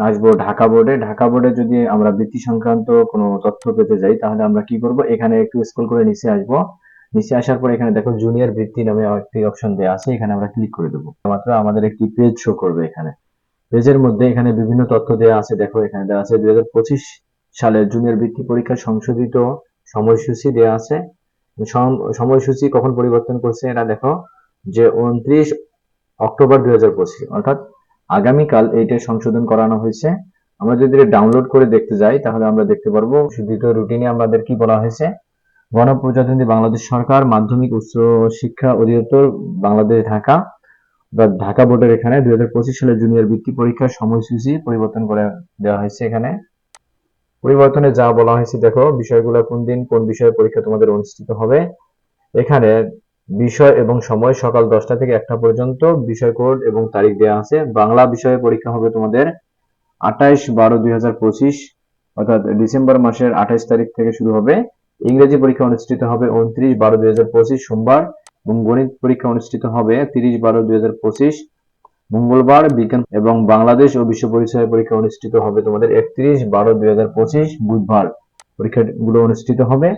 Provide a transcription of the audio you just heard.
আসবো ঢাকা বোর্ডে। ঢাকা বোর্ডে যদি আমরা বৃত্তি সংক্রান্ত কোনো তথ্য পেতে যাই, তাহলে আমরা কি করব, এখানে একটু স্ক্রল করে নিচে আসবো। নিচে আসার পর এখানে দেখো জুনিয়র বৃত্তি নামে একটি অপশন দেওয়া আছে, এখানে আমরা ক্লিক করে দেবো। মাত্র আমাদের একটি পেজ শো করবে। এখানে পেজের মধ্যে এখানে বিভিন্ন তথ্য দেওয়া আছে। দেখো এখানে দেওয়া আছে 2025 সালের জুনিয়র বৃত্তি পরীক্ষার সংশোধিত সময়সূচি দেওয়া আছে। সময়সূচি কখন পরিবর্তন করছে এটা দেখো, যে 29 অক্টোবর 2025, অর্থাৎ আগামীকাল এইটা সংশোধন করানো হয়েছে। আমরা যদি ডাউনলোড করে দেখতে যাই, তাহলে আমরা দেখতে পারবো দ্বিতীয় রুটিনে আমাদের কি বলা হয়েছে, গণপ্রজাতন্ত্রী বাংলাদেশ সরকার মাধ্যমিক উচ্চ শিক্ষা অধিদপ্তর বাংলাদেশ ঢাকা বা ঢাকা বোর্ডের এখানে 2025 সালের জুনিয়র বৃত্তি পরীক্ষার সময়সূচি পরিবর্তন করে দেওয়া হয়েছে। এখানে পরিবর্তনে যা বলা হয়েছে দেখো, বিষয়গুলো কোন দিন কোন বিষয়ে পরীক্ষা তোমাদের অনুষ্ঠিত হবে। এখানে বিষয় এবং সময় সকাল 10টা থেকে 1টা পর্যন্ত, বিষয় কোড এবং তারিখ দেওয়া আছে। বাংলা বিষয়ে পরীক্ষা হবে তোমাদের 28/12/2025, অর্থাৎ ডিসেম্বর মাসের 28 তারিখ থেকে শুরু হবে। ইংরেজি পরীক্ষা অনুষ্ঠিত হবে 29/12/2025 সোমবার, এবং গণিত পরীক্ষা অনুষ্ঠিত হবে 30/12/2025 মঙ্গলবার। বিজ্ঞান এবং বাংলাদেশ ও বিশ্ব পরিচয় পরীক্ষা অনুষ্ঠিত হবে তোমাদের 31/12/2025 বুধবার। পরীক্ষাগুলো অনুষ্ঠিত হবে।